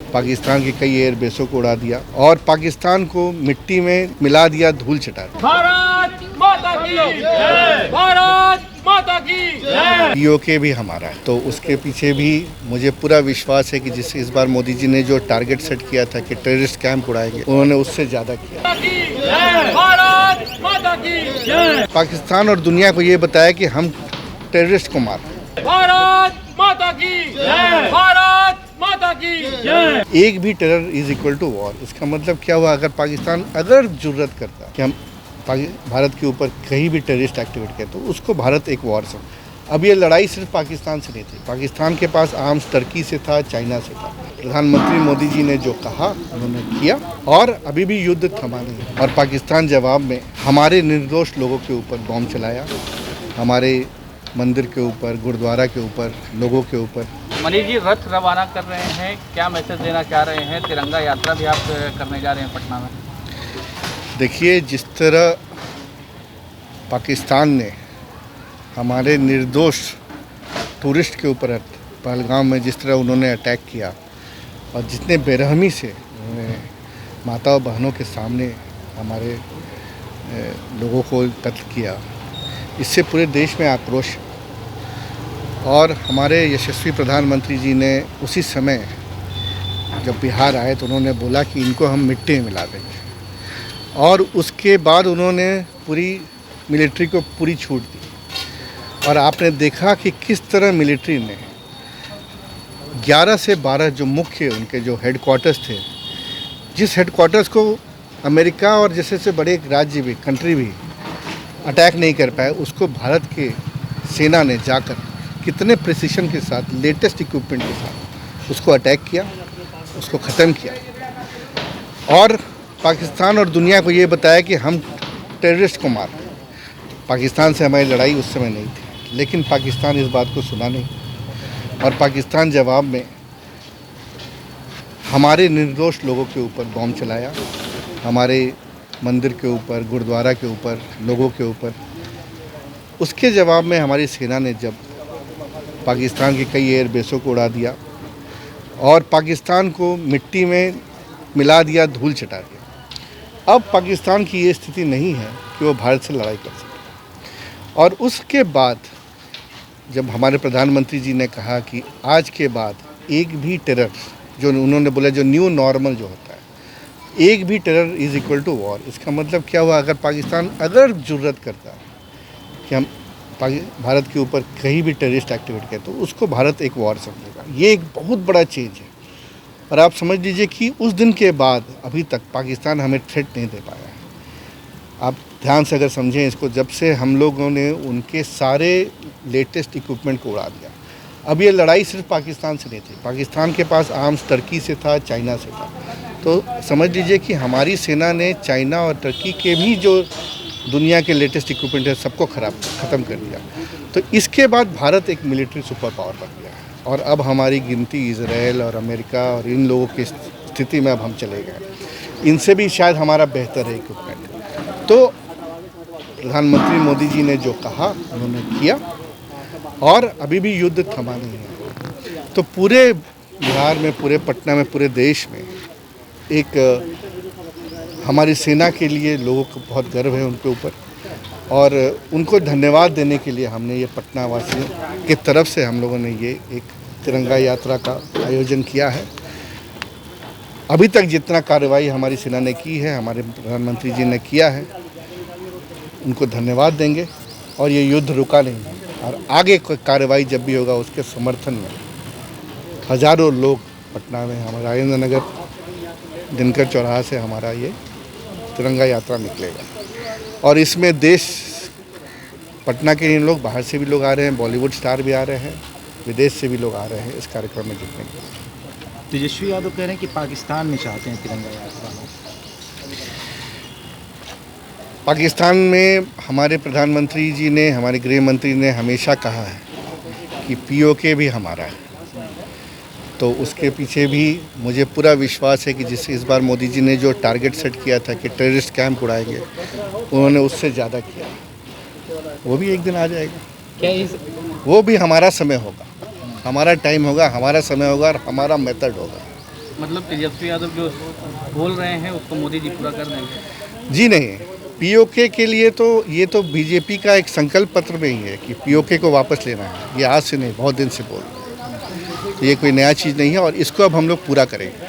पाकिस्तान के कई एयरबेसों को उड़ा दिया और पाकिस्तान को मिट्टी में मिला दिया, धूल चटा दिया। भारत माता की जय, भारत माता की जय। पीओके भी हमारा है, तो उसके पीछे भी मुझे पूरा विश्वास है कि जिस इस बार मोदी जी ने जो टारगेट सेट किया था कि टेररिस्ट कैंप उड़ाएंगे, उन्होंने उससे ज़्यादा किया। भारत माता की जय। पाकिस्तान और दुनिया को ये बताया कि हम टेररिस्ट को मार रहे हैं। भारत माता की जय, भारत माता की जय। एक भी terror is equal to war. इसका मतलब क्या हुआ, अगर पाकिस्तान जुर्रत करता कि हम भारत के ऊपर कहीं भी टेररिस्ट एक्टिविटी किया तो उसको भारत एक वॉर समझ। अब ये लड़ाई सिर्फ पाकिस्तान से नहीं थी, पाकिस्तान के पास आर्म्स टर्की से था, चाइना से था। प्रधानमंत्री मोदी जी ने जो कहा उन्होंने किया और अभी भी युद्ध थमा नहीं है। और पाकिस्तान जवाब में हमारे निर्दोष लोगों के ऊपर बॉम्ब चलाया, हमारे मंदिर के ऊपर, गुरुद्वारा के ऊपर, लोगों के ऊपर। मनीष जी रथ रवाना कर रहे हैं, क्या मैसेज देना चाह रहे हैं? तिरंगा यात्रा भी आप करने जा रहे हैं पटना में। देखिए, जिस तरह पाकिस्तान ने हमारे निर्दोष टूरिस्ट के ऊपर पहलगाम में जिस तरह उन्होंने अटैक किया और जितने बेरहमी से उन्होंने माता और बहनों के सामने हमारे लोगों को कत्ल किया, इससे पूरे देश में आक्रोश। और हमारे यशस्वी प्रधानमंत्री जी ने उसी समय जब बिहार आए तो उन्होंने बोला कि इनको हम मिट्टी में मिला देंगे, और उसके बाद उन्होंने पूरी मिलिट्री को पूरी छूट दी। और आपने देखा कि किस तरह मिलिट्री ने 11 से 12 जो मुख्य उनके जो हेडक्वार्टर्स थे, जिस हेडक्वार्टर्स को अमेरिका और जैसे से बड़े राज्य भी, कंट्री भी अटैक नहीं कर पाए, उसको भारत के सेना ने जाकर कितने प्रिसीशन के साथ, लेटेस्ट इक्विपमेंट के साथ उसको अटैक किया, उसको ख़त्म किया। और पाकिस्तान और दुनिया को ये बताया कि हम टेररिस्ट को मार रहे हैं। पाकिस्तान से हमारी लड़ाई उस समय नहीं थी, लेकिन पाकिस्तान इस बात को सुना नहीं और पाकिस्तान जवाब में हमारे निर्दोष लोगों के ऊपर बॉम्ब चलाया, हमारे मंदिर के ऊपर, गुरुद्वारा के ऊपर, लोगों के ऊपर। उसके जवाब में हमारी सेना ने जब पाकिस्तान के कई एयरबेसों को उड़ा दिया और पाकिस्तान को मिट्टी में मिला दिया, धूल चटा दिया। अब पाकिस्तान की ये स्थिति नहीं है कि वो भारत से लड़ाई कर सके। और उसके बाद जब हमारे प्रधानमंत्री जी ने कहा कि आज के बाद एक भी टेरर, जो उन्होंने बोला जो न्यू नॉर्मल जो होता है, एक भी terror is equal to war. इसका मतलब क्या हुआ, अगर पाकिस्तान जुर्रत करता कि हम भारत के ऊपर कहीं भी टेररिस्ट एक्टिविटी किया तो उसको भारत एक वॉर समझेगा। ये एक बहुत बड़ा चेंज है। और आप समझ लीजिए कि उस दिन के बाद अभी तक पाकिस्तान हमें थ्रेट नहीं दे पाया है। आप ध्यान से अगर समझें इसको, जब से हम लोगों ने उनके सारे लेटेस्ट इक्विपमेंट को उड़ा दिया। अब ये लड़ाई सिर्फ पाकिस्तान से नहीं थी, पाकिस्तान के पास आर्म्स टर्की से था, चाइना से था। तो समझ लीजिए कि हमारी सेना ने चाइना और टर्की के भी जो दुनिया के लेटेस्ट इक्विपमेंट है सबको ख़त्म कर दिया। तो इसके बाद भारत एक मिलिट्री सुपर पावर बन गया है और अब हमारी गिनती इजराइल और अमेरिका और इन लोगों की स्थिति में अब हम चले गए। इनसे भी शायद हमारा बेहतर है इक्विपमेंट। तो प्रधानमंत्री मोदी जी ने जो कहा उन्होंने किया और अभी भी युद्ध थमा नहीं है। तो पूरे बिहार में, पूरे पटना में, पूरे देश में एक हमारी सेना के लिए लोगों को बहुत गर्व है उनके ऊपर, और उनको धन्यवाद देने के लिए हमने ये पटना वासियों की तरफ से हम लोगों ने ये एक तिरंगा यात्रा का आयोजन किया है। अभी तक जितना कार्रवाई हमारी सेना ने की है, हमारे प्रधानमंत्री जी ने किया है, उनको धन्यवाद देंगे। और ये युद्ध रुका नहीं है और आगे कोई कार्रवाई जब भी होगा उसके समर्थन में हज़ारों लोग पटना में, हमारा राजेंद्र नगर दिनकर चौराहा से हमारा ये तिरंगा यात्रा निकलेगा। और इसमें देश, पटना के इन लोग, बाहर से भी लोग आ रहे हैं, बॉलीवुड स्टार भी आ रहे हैं, विदेश से भी लोग आ रहे हैं इस कार्यक्रम में जुटने के लिए। तेजस्वी यादव कह रहे हैं कि पाकिस्तान में चाहते हैं तिरंगा यात्रा। पाकिस्तान में हमारे प्रधानमंत्री जी ने, हमारे गृह मंत्री ने हमेशा कहा है कि पीओके भी हमारा है। तो उसके पीछे भी मुझे पूरा विश्वास है कि जिस इस बार मोदी जी ने जो टारगेट सेट किया था कि टेररिस्ट कैंप उड़ाएंगे, उन्होंने उससे ज़्यादा किया। वो भी एक दिन आ जाएगा। क्या वो भी हमारा समय होगा, हमारा टाइम होगा, हमारा समय होगा और हमारा मेथड होगा। मतलब तेजस्वी यादव जो बोल रहे हैं उसको मोदी जी पूरा कर देंगे? जी नहीं, पीओके के लिए तो ये तो बीजेपी का एक संकल्प पत्र में ही है कि पीओके को वापस लेना है। ये आज से नहीं, बहुत दिन से बोल रहे हैं। तो ये कोई नया चीज़ नहीं है और इसको अब हम लोग पूरा करेंगे।